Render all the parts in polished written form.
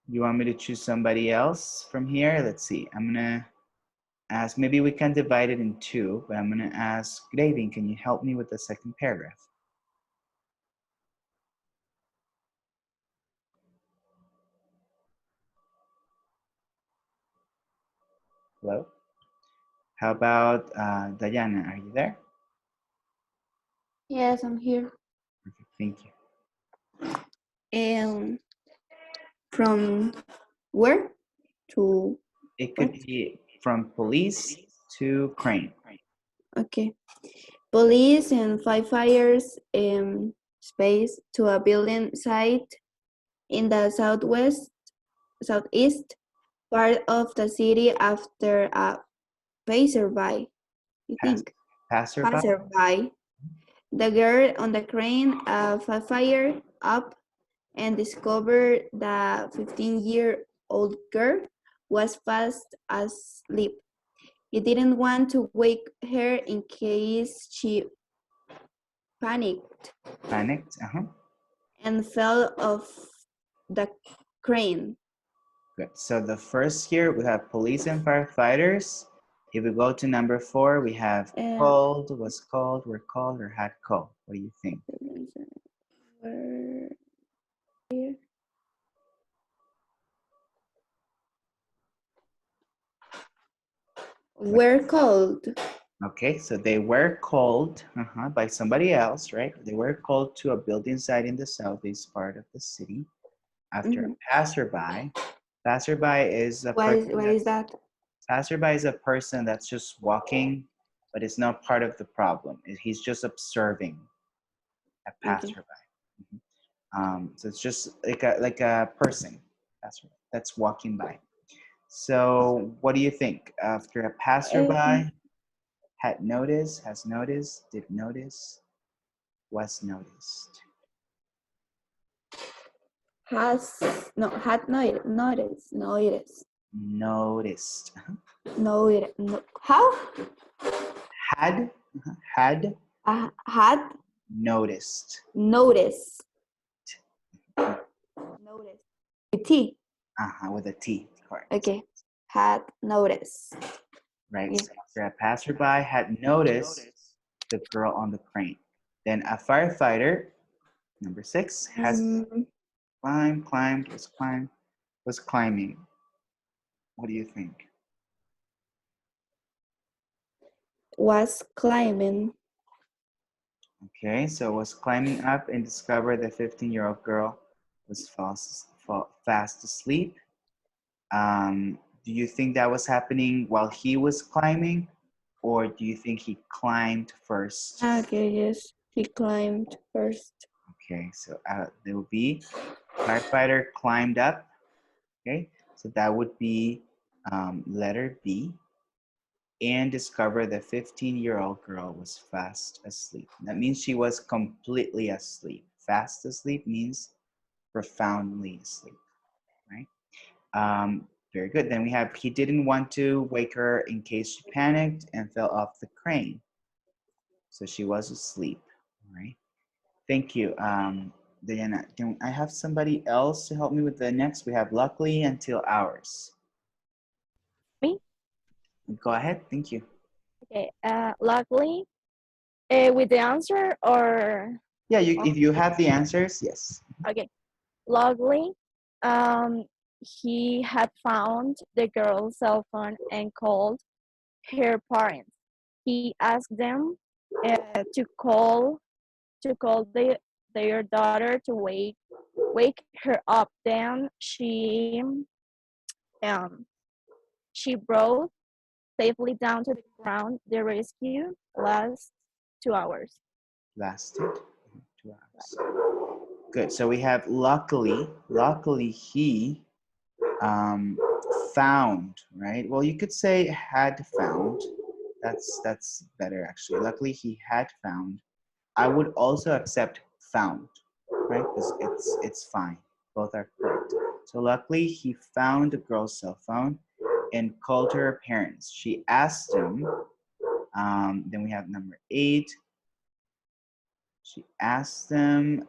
You want me to choose somebody else from here? Let's see. I'm gonna ask, maybe we can divide it in two, but I'm gonna ask Graving, can you help me with the second paragraph? Hello? How about Diana, are you there? Yes, I'm here. Perfect, thank you. From where to It could be from police to crane. okay. Police and firefighters space to a building site in the southeast part of the city after a passerby. You think Passerby? passerby. The girl on the crane fired up and discovered the 15-year-old girl was fast asleep. He didn't want to wake her in case she panicked Panicked, and fell off the crane. Good. So the first here we have police and firefighters. If we go to number 4, we have called, was called, were called, or had called. What do you think? Were called. Okay, so they were called by somebody else, right? They were called to a building site in the southeast part of the city after a passerby. Passerby is a What person. is that? Passerby is a person that's just walking, but it's not part of the problem. He's just observing a passerby. So it's just like a person that's walking by. So what do you think? After a passerby had noticed, has noticed, did notice, was noticed. Had noticed. Noticed. How? Had Had noticed. noticed. With T. With a T, correct. Okay. Had noticed. Right. So after a passerby had noticed the girl on the crane. Then a firefighter, number 6, has was climbing. What do you think? Was climbing. Okay, so was climbing up and discovered the 15-year-old girl was fast asleep. Do you think that was happening while he was climbing, or do you think he climbed first? Okay, yes, he climbed first. Okay, so there will be firefighter climbed up. Okay, so that would be letter B, and discovered the 15-year-old girl was fast asleep. That means she was completely asleep. Fast asleep means profoundly asleep, right? Very good. Then we have, he didn't want to wake her in case she panicked and fell off the crane. So she was asleep, all right? Thank you, Diana. Can I have somebody else to help me with the next? We have luckily until hours. Me? Go ahead, thank you. Okay, luckily, with the answer or? Yeah, if you have the answers, yes. Okay, luckily, he had found the girl's cell phone and called her parents. He asked them to call their daughter to wake her up. Then she brought safely down to the ground. The rescue lasts 2 hours. Lasted 2 hours. Good. So we have luckily he found, right? Well, you could say had found. That's better actually. Luckily he had found. I would also accept found, right? Because it's fine. Both are correct. So luckily he found the girl's cell phone and called her parents. She asked them. Then we have number 8. She asked them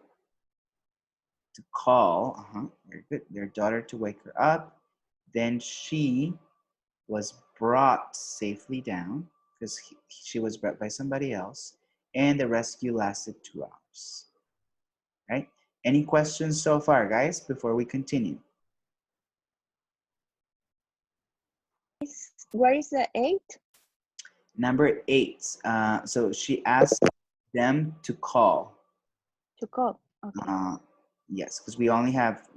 to call. Very good, their daughter to wake her up. Then she was brought safely down because she was brought by somebody else, and the rescue lasted 2 hours. Right? Any questions so far, guys, before we continue? What is the 8? Number 8. So she asked them to call. To call. Okay. Yes, because we only have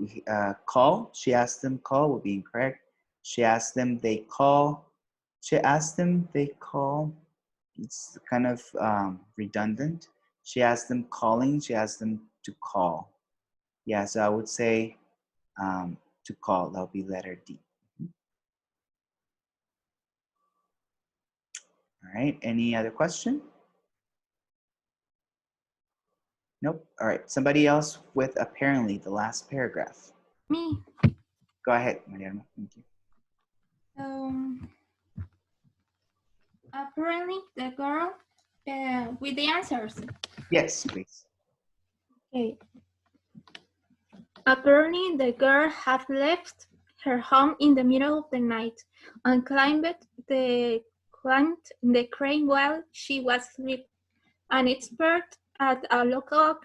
call. She asked them call would be incorrect. She asked them they call. She asked them they call. It's kind of redundant. She asked them calling. She asked them to call. Yeah, so I would say to call. That'll be letter D. All right. Any other question? Nope. All right. Somebody else with apparently the last paragraph. Me. Go ahead, Mariana. Thank you. Apparently, the girl with the answers. Yes, please. Okay. Apparently, the girl had left her home in the middle of the night and climbed the crane while she was asleep. An expert at a local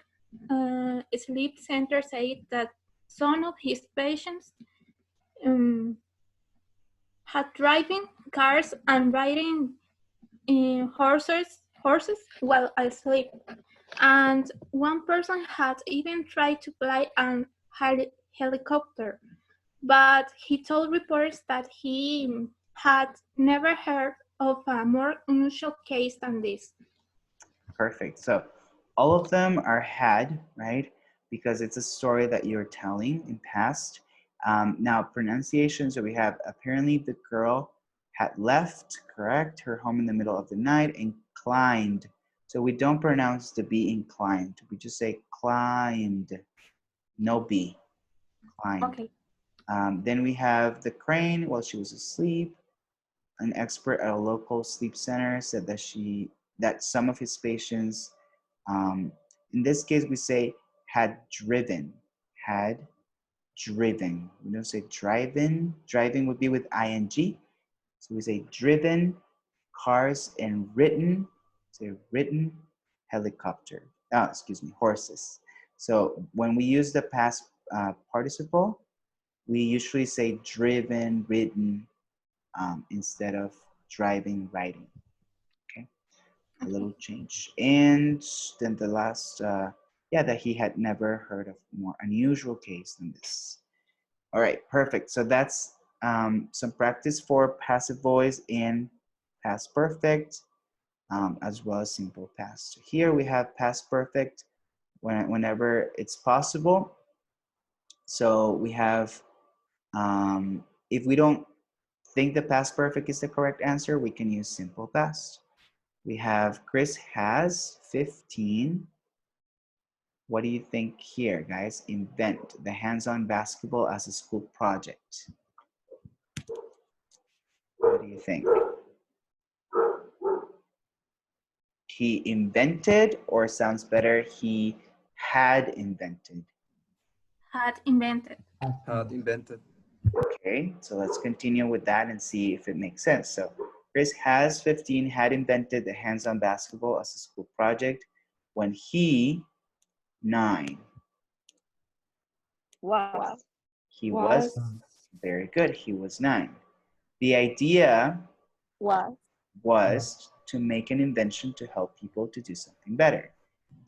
sleep center said that some of his patients had driving cars and riding horses while asleep. And one person had even tried to fly a helicopter, but he told reporters that he had never heard of a more unusual case than this. Perfect. So all of them are had, right? Because it's a story that you're telling in past. Now pronunciation, so we have apparently the girl had left, correct, her home in the middle of the night and climbed. So we don't pronounce the B inclined. We just say climbed, no B, climbed. Okay. Then we have the crane while she was asleep. An expert at a local sleep center said that some of his patients, in this case we say had driven. We don't say driven. Driving would be with ing. So we say driven cars and ridden. Say ridden helicopter. Oh, excuse me, horses. So when we use the past participle, we usually say driven, ridden, instead of driving, riding. Okay, a little change. And then the last, that he had never heard of more unusual case than this. All right, perfect. So that's some practice for passive voice and past perfect, as well as simple past. So here we have past perfect whenever it's possible. So we have, if we don't think the past perfect is the correct answer, we can use simple past. We have Chris has 15. What do you think here, guys? Invent the hands-on basketball as a school project. What do you think? He invented, or sounds better, he had invented? Had invented. Had invented. Okay, so let's continue with that and see if it makes sense. So Chris has 15, had invented the hands-on basketball as a school project when he 9. Was. He was very good. He was 9. The idea was to make an invention to help people to do something better.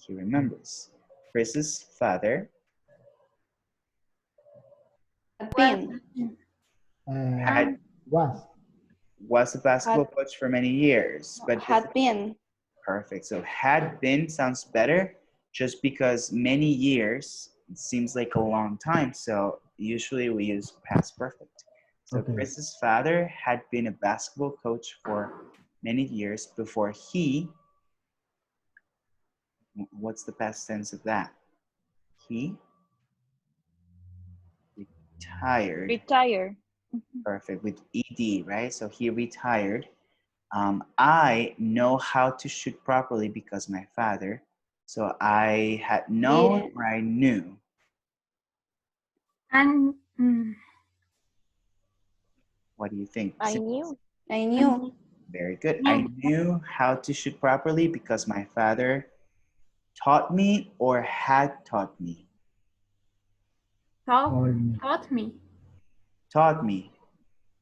He remembers. Chris's father was a basketball coach for many years, but had been. Perfect. So had been sounds better just because many years, it seems like a long time. So usually we use past perfect. So Chris's father had been a basketball coach for many years before he, what's the past tense of that? He retired. Retire. Perfect, with ED, right? So he retired. I know how to shoot properly because my father. So I had known or I knew. And What do you think? I knew. I knew. Very good. Yeah. I knew how to shoot properly because my father taught me or had taught me. taught me. Taught me.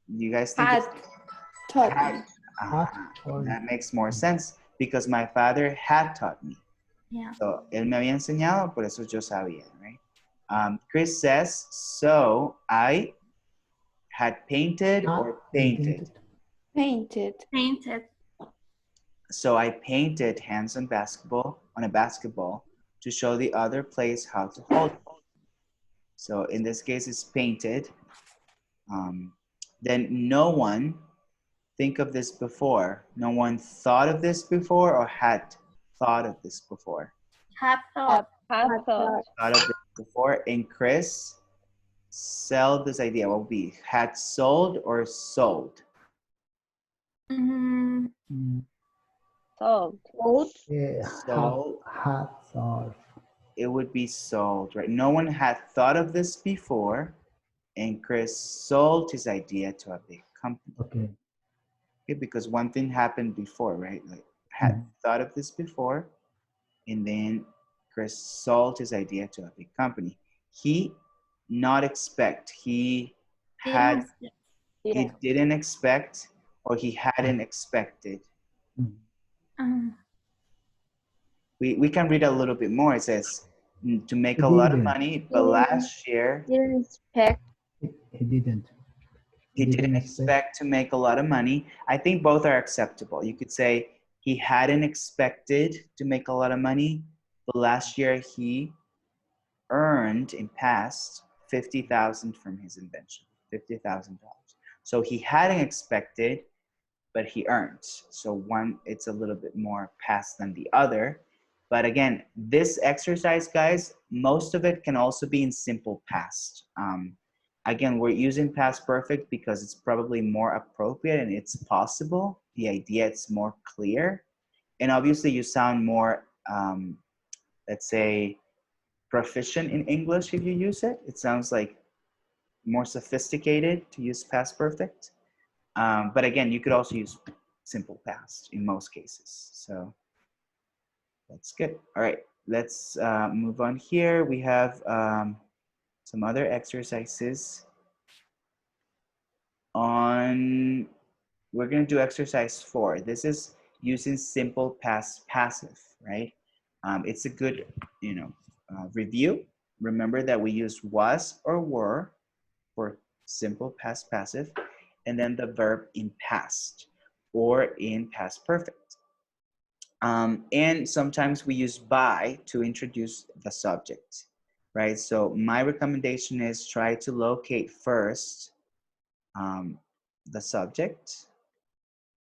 You guys think Had it's taught had? me. That makes more sense because my father had taught me. Yeah. So, él me había enseñado, por eso yo sabía, right? Chris says, so I had painted or painted. Painted. Painted. So I painted hands on a basketball to show the other players how to hold it. So in this case, it's painted. Then no one, think of this before. No one thought of this before or had thought of this before. Have thought. Have thought. Thought of this before. And Chris, sell this idea. What would be? Had sold or sold? Sold. Sold. Had sold. It would be sold, right? No one had thought of this before, and Chris sold his idea to a big company. Okay. Okay, because one thing happened before, right? Like had thought of this before, and then Chris sold his idea to a big company. He not expect. He had. He didn't expect, or he hadn't expected. We can read a little bit more. It says to make He a lot of didn't. money, but last year Didn't expect. He didn't. he didn't expect to make a lot of money. I think both are acceptable. You could say he hadn't expected to make a lot of money, but last year he earned in past 50,000 from his invention, $50,000. So he hadn't expected, but he earned. So one, it's a little bit more past than the other. But again, this exercise, guys, most of it can also be in simple past. Again, we're using past perfect because it's probably more appropriate and it's possible. The idea is more clear. And obviously you sound more, let's say, proficient in English if you use it. It sounds like more sophisticated to use past perfect. But again, you could also use simple past in most cases. So that's good. All right, let's move on here. We have some other exercises on, we're gonna do exercise 4. This is using simple past passive, right? It's a good, review. Remember that we use was or were for simple past passive, and then the verb in past or in past perfect. And sometimes we use by to introduce the subject, right? So my recommendation is try to locate first the subject,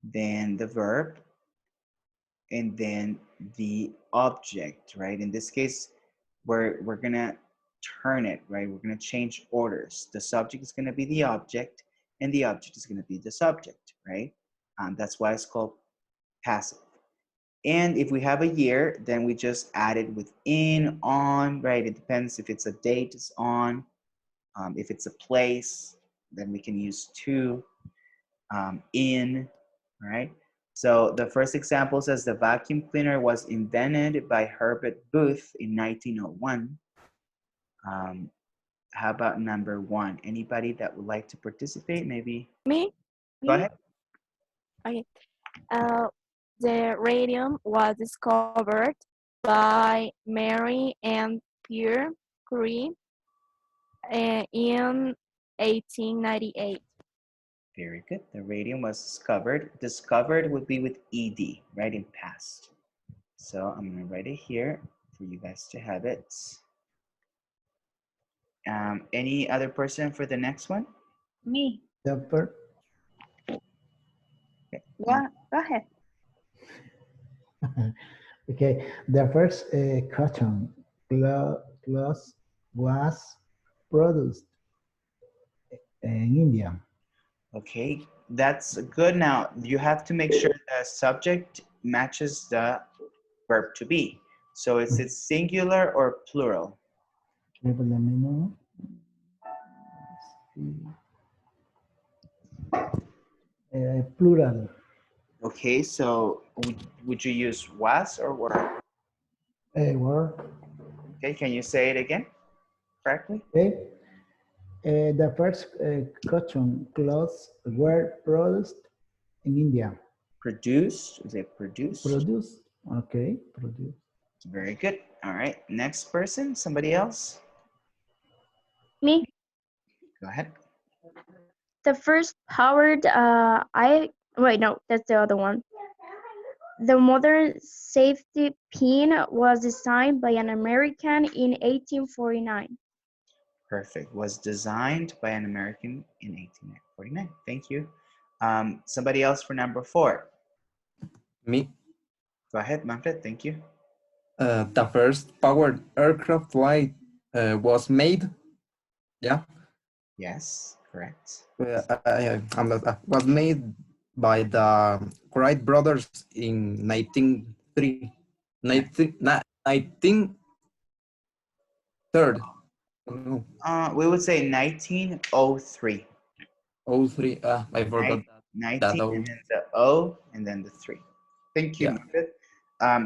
then the verb, and then the object, right? In this case, we're gonna turn it, right? We're gonna change orders. The subject is gonna be the object, and the object is gonna be the subject, right? That's why it's called passive. And if we have a year, then we just add it with in, on, right? It depends if it's a date, it's on. If it's a place, then we can use to, in, right? So the first example says the vacuum cleaner was invented by Herbert Booth in 1901. How about number 1? Anybody that would like to participate? Maybe. Me? Go ahead. Okay. The radium was discovered by Mary and Pierre Curie in 1898. Very good. The radium was discovered. Discovered would be with ed, right, in past. So I'm going to write it here for you guys to have it. Any other person for the next one? Me. The verb. Okay. Go ahead. Okay. The first cotton cloth was produced in India. Okay, that's good. Now you have to make sure the subject matches the verb to be. So is it singular or plural? Okay, but let me know. Plural. Okay, so would you use was or were? Were. Okay, can you say it again correctly? Okay. The first cotton clothes were produced in India. Produced, is it produced? Produced. Okay. Produced. Very good. All right, next person, somebody else? Me, Go ahead. the first powered, wait, no, that's the other one. The modern safety pin was designed by an American in 1849. Perfect. Was designed by an American in 1849. Thank you. Somebody else for number 4. Me, Go ahead, Manfred. Thank you. the first powered aircraft flight was made. Yeah, Yes, correct. was made by the Wright brothers in 1903. 1903. We would say 1903. 03. I forgot that. 19 O. and then the O and then the 3. Thank you, Yeah. Manfred.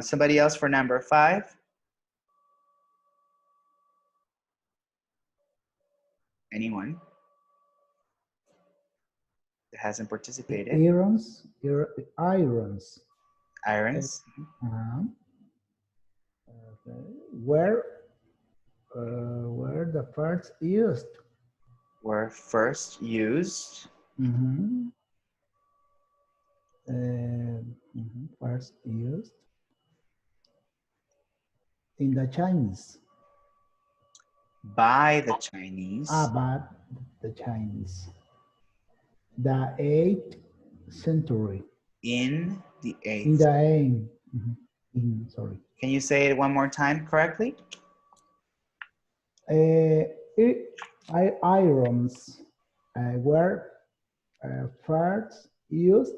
Somebody else for number 5? Anyone that hasn't participated? Irons. Irons. Irons. Okay. Were the first used. Were first used. First used in the Chinese. By the Chinese. But the Chinese. The 8th century. In the 8th. In the aim. Sorry. Can you say it one more time correctly? Irons were first used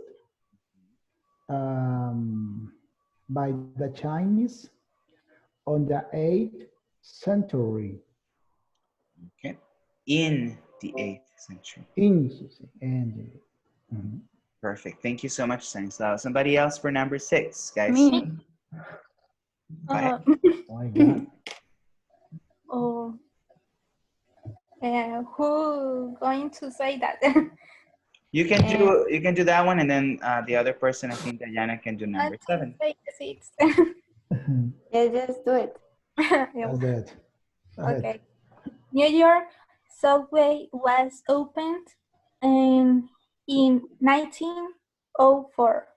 by the Chinese on the 8th century. Okay. In the 8th century. Perfect. Thank you so much, Stanislaw. Somebody else for number 6, guys. Me. Go ahead. Oh my God. Who going to say that? You can do that one, and then the other person, I think Diana can do number 7. Say 6. Yeah, just do it. That's it. Okay. New York subway was opened in 1904.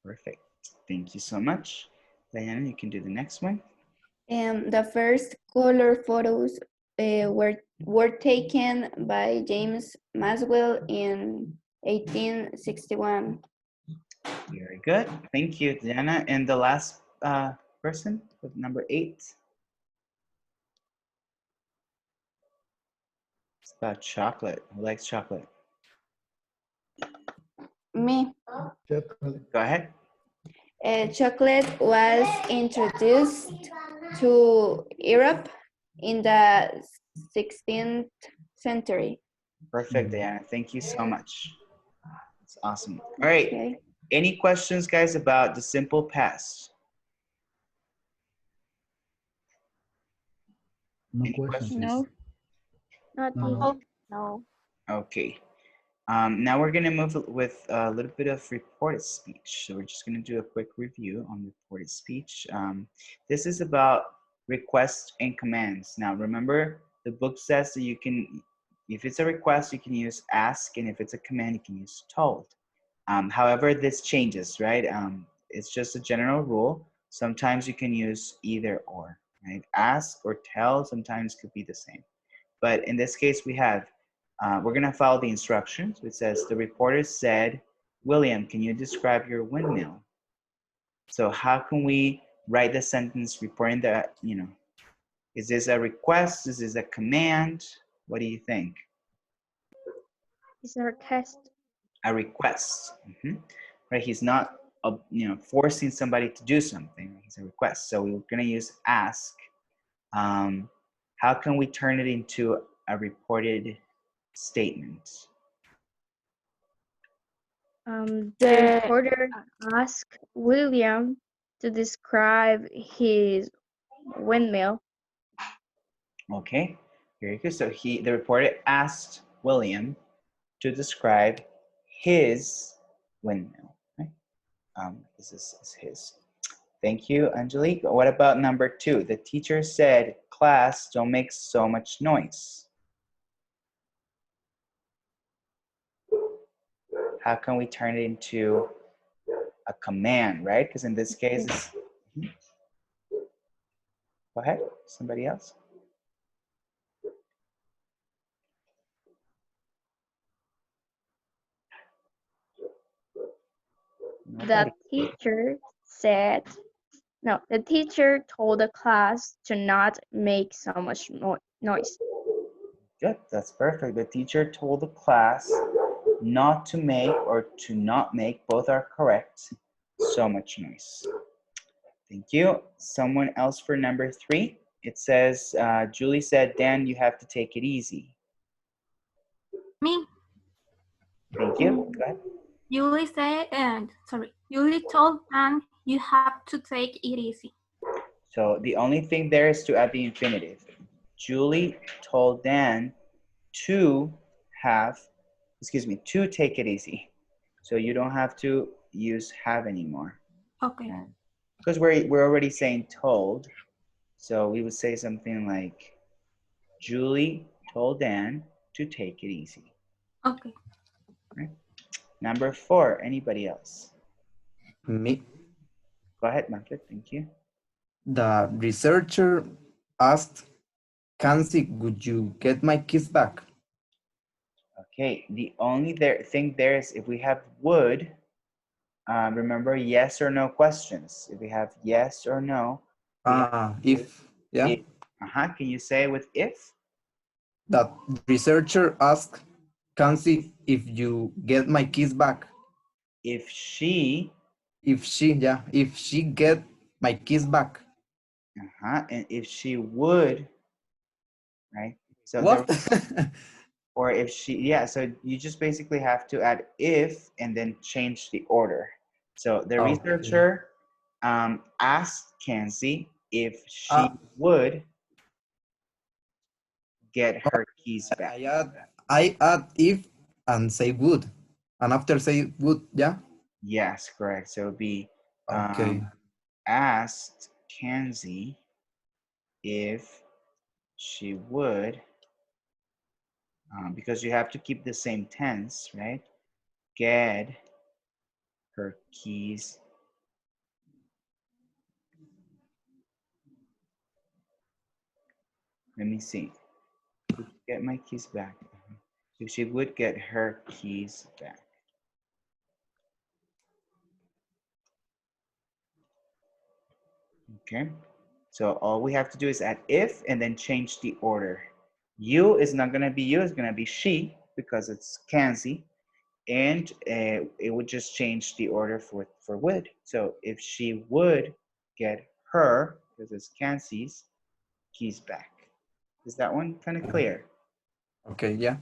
Perfect. Thank you so much. Diana, you can do the next one. The first color photos were taken by James Maswell in 1861. Very good. Thank you, Diana. And the last person with number 8. It's about chocolate. Who likes chocolate? Me. Chocolate. Go ahead. Chocolate was introduced to Europe in the 16th century. Perfect, Diana. Thank you so much. It's awesome. All right. Okay. Any questions, guys, about the simple past? No Any questions. No. Nothing. No. No. Okay. Now we're going to move with a little bit of reported speech. So we're just going to do a quick review on reported speech. This is about requests and commands. Now, remember, the book says that you can, if it's a request, you can use ask, and if it's a command, you can use told. However, this changes, right? It's just a general rule. Sometimes you can use either or, right? Ask or tell sometimes could be the same. But in this case, we have, we're going to follow the instructions. It says, the reporter said, William, can you describe your windmill? So how can we write the sentence reporting that, is this a request? Is this a command? What do you think? It's a request. A request. Right? He's not, forcing somebody to do something. It's a request. So we're going to use ask. How can we turn it into a reported statement? The reporter asked William to describe his windmill. Okay, very good. So the reporter asked William to describe his windmill. Right? This is his. Thank you, Angelique. What about number 2? The teacher said, class, don't make so much noise. How can we turn it into a command, right? Because in this case, it's... Go ahead, somebody else. The teacher said, no, the teacher told the class to not make so much noise. Good, that's perfect. The teacher told the class not to make or to not make, both are correct, so much noise. Thank you. Someone else for number 3. It says, Julie said, Dan, you have to take it easy. Me. Thank you. Go ahead. Julie said, Julie told Dan you have to take it easy. So the only thing there is to add the infinitive. Julie told Dan to take it easy. So you don't have to use have anymore. Okay. Because we're already saying told. So we would say something like, Julie told Dan to take it easy. Okay. Right? Number 4, anybody else? Me. Go ahead, Manfred, thank you. The researcher asked, Kanzi, would you get my keys back? Okay, the only thing there is if we have would, remember yes or no questions. If we have yes or no. If, yeah. If, can you say with if? The researcher asked, Kanzi, if you get my keys back. If she get my keys back. And if she would, right? So what? Or if she, so you just basically have to add if and then change the order. So the researcher asked Kanzi if she would get her keys back. I add if and say would. And after say would, yeah? Yes, correct. So it would be asked Kanzi if she would, because you have to keep the same tense, right? Get her keys. Let me see. Get my keys back. If she would get her keys back. Okay. So all we have to do is add if and then change the order. You is not going to be you, it's going to be she because it's Kanzi. And it would just change the order for would. So if she would get her, because it's Kanzi's, keys back. Is that one kind of clear? Okay, yeah.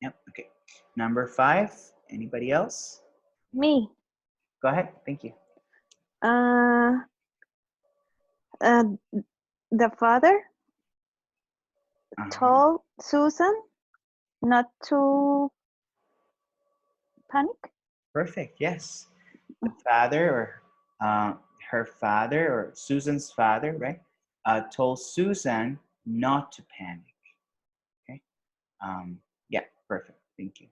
Yep, okay. Number 5, anybody else? Me. Go ahead, thank you. The father told Susan not to panic. Perfect, yes. The father or her father or Susan's father, right, told Susan not to panic. Okay, yeah, perfect, thank you.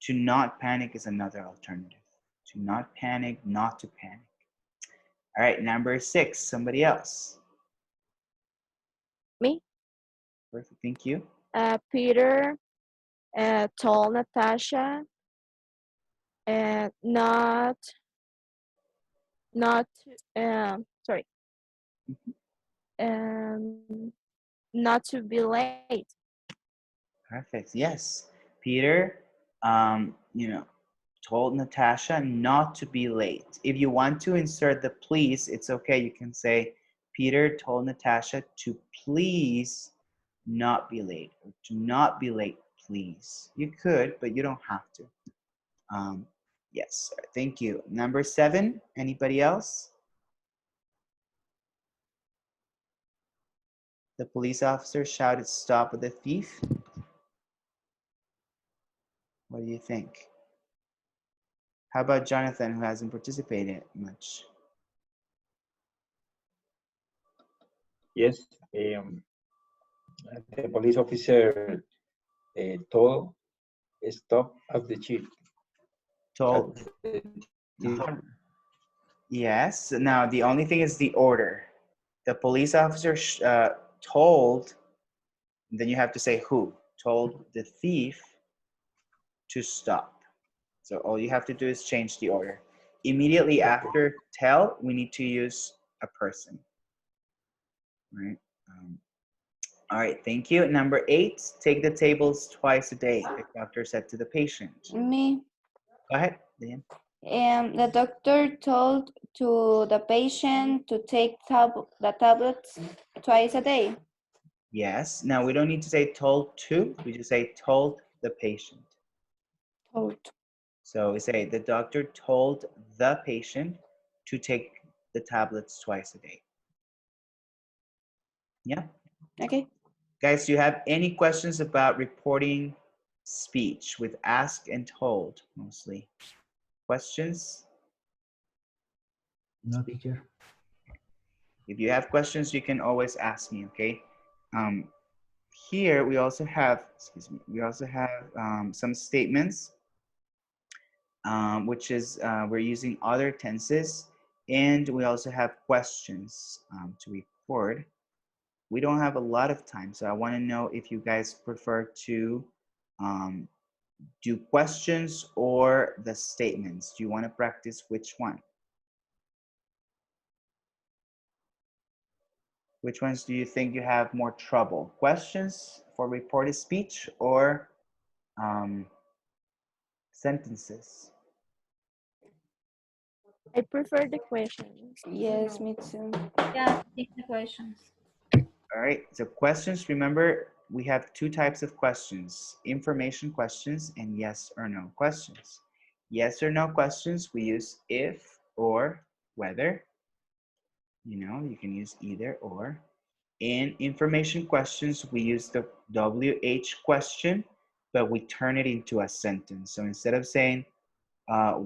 To not panic is another alternative. To not panic, not to panic. All right, number 6, somebody else. Me. Perfect, thank you. Peter told Natasha not to be late. Perfect, yes. Peter, told Natasha not to be late. If you want to insert the please, it's okay. You can say, Peter told Natasha to please not be late, or to not be late, please. You could, but you don't have to. Yes, sir. Thank you. Number 7, anybody else? The police officer shouted, "Stop the thief." What do you think? How about Jonathan, who hasn't participated much? Yes, the police officer told stop at the chief. Told. Yes. Now, the only thing is the order. The police officer told, then you have to say who, told the thief to stop. So all you have to do is change the order. Immediately after tell, we need to use a person. Right? All right, thank you. Number 8, take the tables twice a day, the doctor said to the patient. Me. Go ahead, Dan. The doctor told to the patient to take the tablets twice a day. Yes. Now we don't need to say told to, we just say told the patient. Told. So we say the doctor told the patient to take the tablets twice a day. Yeah. Okay. Guys, do you have any questions about reporting speech with ask and told mostly? Questions? No, teacher. If you have questions, you can always ask me, okay? Here we also have, some statements, which is we're using other tenses, and we also have questions to record. We don't have a lot of time, so I want to know if you guys prefer to do questions or the statements. Do you want to practice which one? Which ones do you think you have more trouble? Questions for reported speech or sentences? I prefer the questions. Yes, me too. Yeah, take the questions. All right, so questions, remember, we have 2 types of questions, information questions and yes or no questions. Yes or no questions, we use if or whether. You know, you can use either or. In information questions, we use the WH question, but we turn it into a sentence. So instead of saying,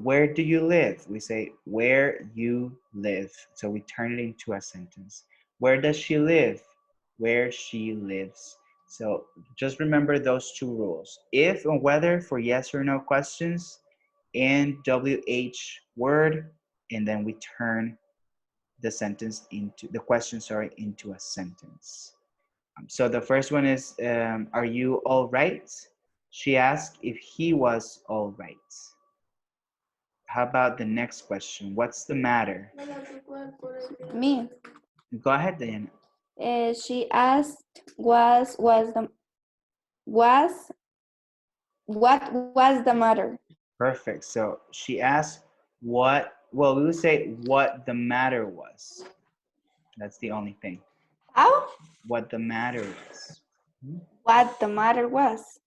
where do you live? We say, where you live. So we turn it into a sentence. Where does she live? Where she lives. So just remember those 2 rules. If or whether for yes or no questions, and WH word, and then we turn the sentence into the question, into a sentence. So the first one is, are you all right? She asked if he was all right. How about the next question? What's the matter? Me. Go ahead, Diana. She asked what was the matter? Perfect. So she asked what, well, we would say what the matter was. That's the only thing. How? What the matter was. What the matter was.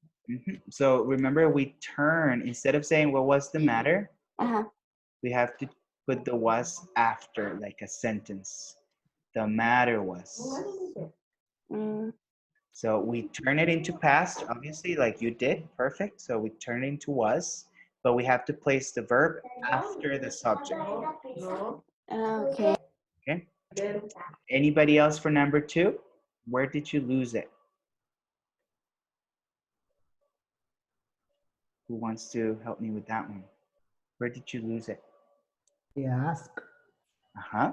So remember, we turn, instead of saying what was the matter, we have to put the was after, like a sentence. The matter was. So we turn it into past, obviously, like you did. Perfect. So we turn it into was, but we have to place the verb after the subject. Okay. Okay. Anybody else for number 2? Where did you lose it? Who wants to help me with that one? Where did you lose it? He asked Uh-huh.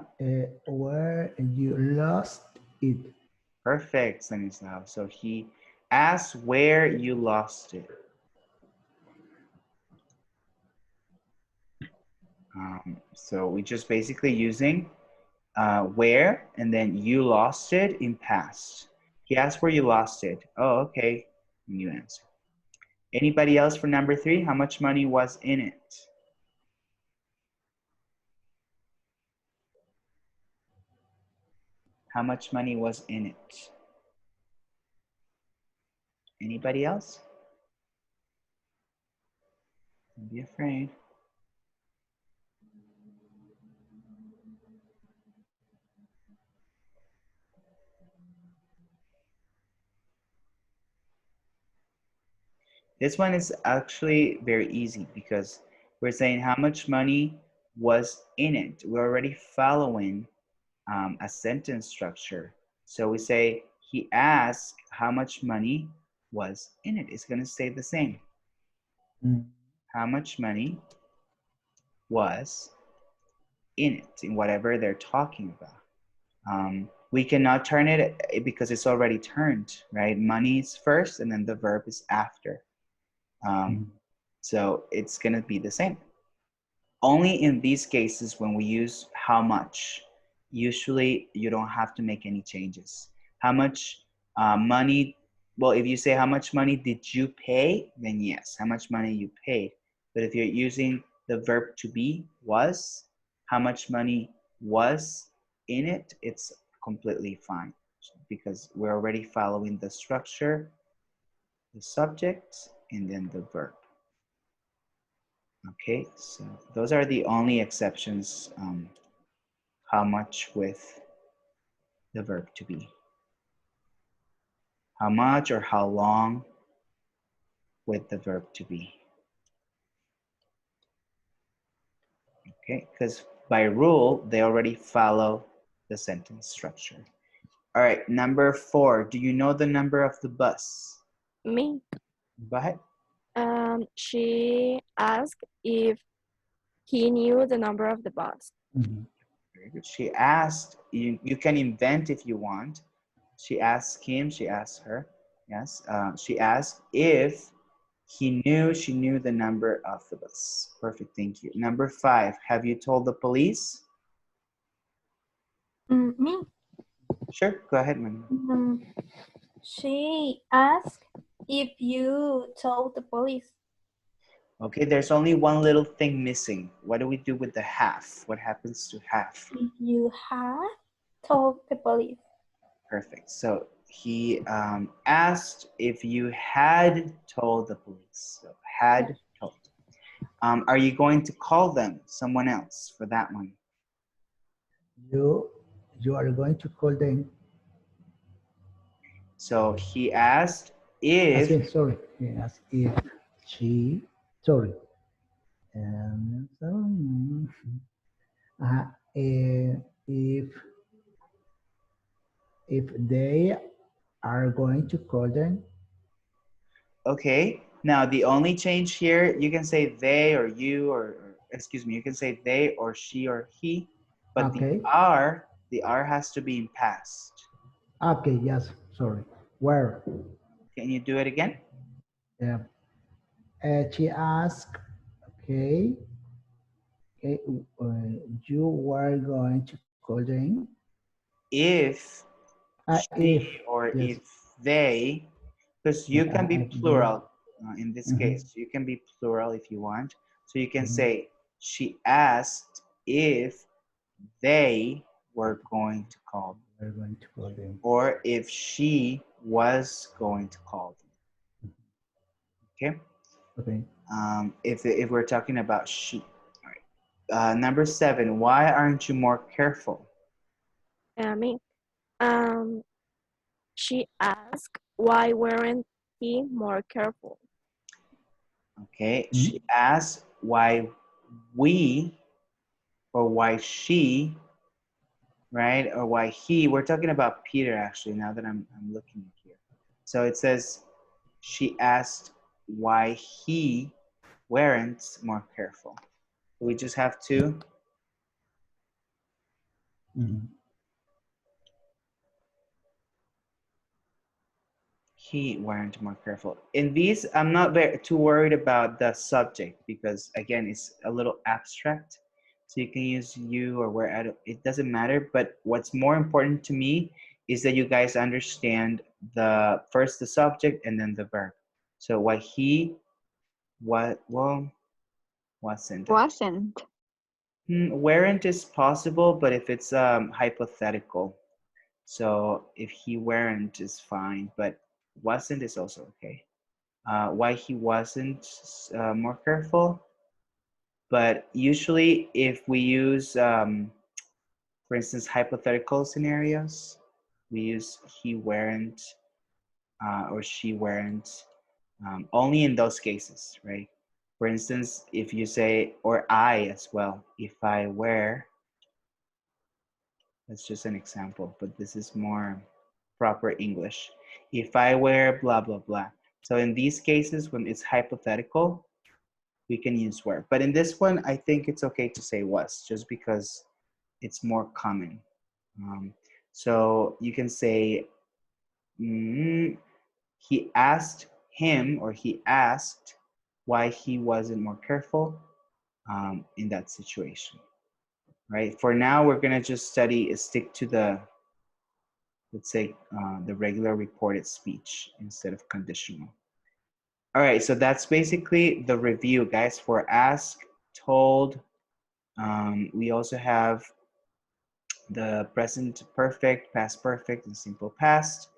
where you lost it. Perfect, Stanislav. So he asked where you lost it. So we just basically using where, and then you lost it in past. He asked where you lost it. Oh, okay. And you answer. Anybody else for number 3? How much money was in it? How much money was in it? Anybody else? Don't be afraid. This one is actually very easy because we're saying how much money was in it. We're already following a sentence structure. So we say, he asked how much money was in it. It's going to stay the same. Mm. How much money was in it, in whatever they're talking about. We cannot turn it because it's already turned, right? Money is first and then the verb is after. So it's going to be the same. Only in these cases when we use how much, usually you don't have to make any changes. How much money, well, if you say how much money did you pay, then yes, how much money you paid. But if you're using the verb to be, was, how much money was in it, it's completely fine because we're already following the structure, the subject, and then the verb. Okay, so those are the only exceptions. How much with the verb to be. How much or how long with the verb to be. Okay, because by rule, they already follow the sentence structure. All right, number 4. Do you know the number of the bus? Me. Go ahead. She asked if he knew the number of the bus. Mhm. Very good. She asked, you can invent if you want. She asked him, she asked her. Yes, she asked if she knew the number of the bus. Perfect, thank you. Number 5, have you told the police? Me. Sure, go ahead, Manuel. She asked if you told the police. Okay, there's only one little thing missing. What do we do with the have? What happens to have? If you have told the police. Perfect. So he asked if you had told the police. So had told. Are you going to call them, someone else, for that one? You are going to call them. So he asked if. Sorry. Yes, if she. Sorry. If they are going to call them. Okay. Now the only change here, you can say they or you or excuse me, you can say they or she or he, but Okay. the R has to be in past. Okay, yes, sorry. Where? Can you do it again? Yeah. She asked, okay, you were going to call them? If she If, or yes. if they, because you can be plural in this case. You can be plural if you want. So you can say, she asked if they were going to call them. We're going to call them. Or if she was going to call them. Okay? Okay. If we're talking about she. All right. Number 7, why aren't you more careful? Me. She asked why weren't he more careful? Okay, she asked why we or why she, right? Or why he, we're talking about Peter actually, now that I'm looking here. So it says, she asked why he weren't more careful. We just have to. He weren't more careful. In these, I'm not too worried about the subject because again, it's a little abstract. So you can use you or where, it doesn't matter. But what's more important to me is that you guys understand first the subject and then the verb. So why he, wasn't. Wasn't. Weren't is possible, but if it's hypothetical. So if he weren't is fine, but wasn't is also okay. Why he wasn't more careful? But usually if we use, for instance, hypothetical scenarios, we use he weren't or she weren't, only in those cases, right? For instance, if you say, or I as well, if I were, that's just an example, but this is more proper English. If I were blah, blah, blah. So in these cases, when it's hypothetical, we can use were. But in this one, I think it's okay to say was, just because it's more common. So you can say, he asked him, or he asked why he wasn't more careful in that situation, right? For now, we're gonna just stick to the, let's say, the regular reported speech instead of conditional. All right, so that's basically the review, guys, for ask, told. We also have the present perfect, past perfect, and simple past.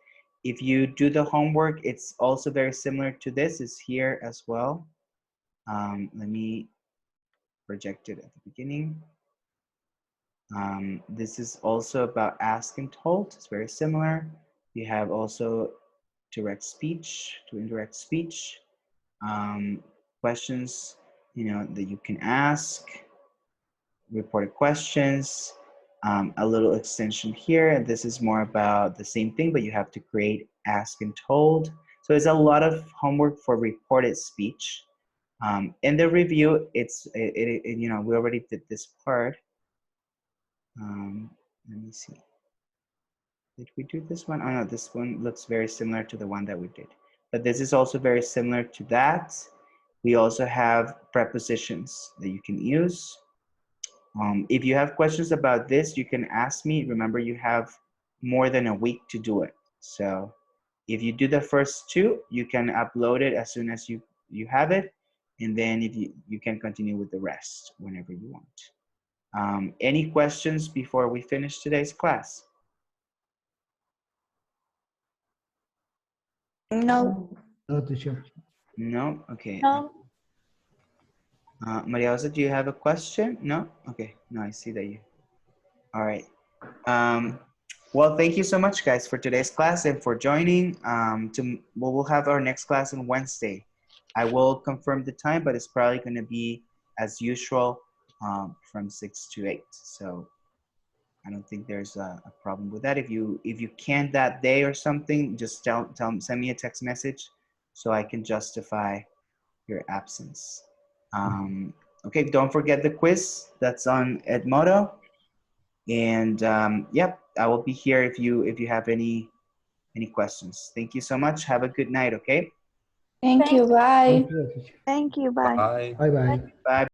If you do the homework, it's also very similar to this. It's here as well. Let me project it at the beginning. This is also about ask and told. It's very similar. You have also direct speech to indirect speech. Questions, that you can ask, reported questions, a little extension here. And this is more about the same thing, but you have to create ask and told. So it's a lot of homework for reported speech. In the review, we already did this part. Let me see. Did we do this one? Oh no, this one looks very similar to the one that we did. But this is also very similar to that. We also have prepositions that you can use. If you have questions about this, you can ask me. Remember, you have more than a week to do it. So if you do the first two, you can upload it as soon as you have it. And then if you can continue with the rest whenever you want. Any questions before we finish today's class? No. No, teacher. No? Okay. No. Maria Jose, do you have a question? No? Okay. No, I see that you. All right. Well, thank you so much, guys, for today's class and for joining. We'll have our next class on Wednesday. I will confirm the time, but it's probably going to be as usual from 6 to 8. So I don't think there's a problem with that. If you can't that day or something, just send me a text message so I can justify your absence. Okay, don't forget the quiz that's on Edmodo. And yep, I will be here if you have any questions. Thank you so much. Have a good night, okay? Thank you. Bye. Thank you, teacher. Thank you. Bye. Bye. Bye-bye. Bye.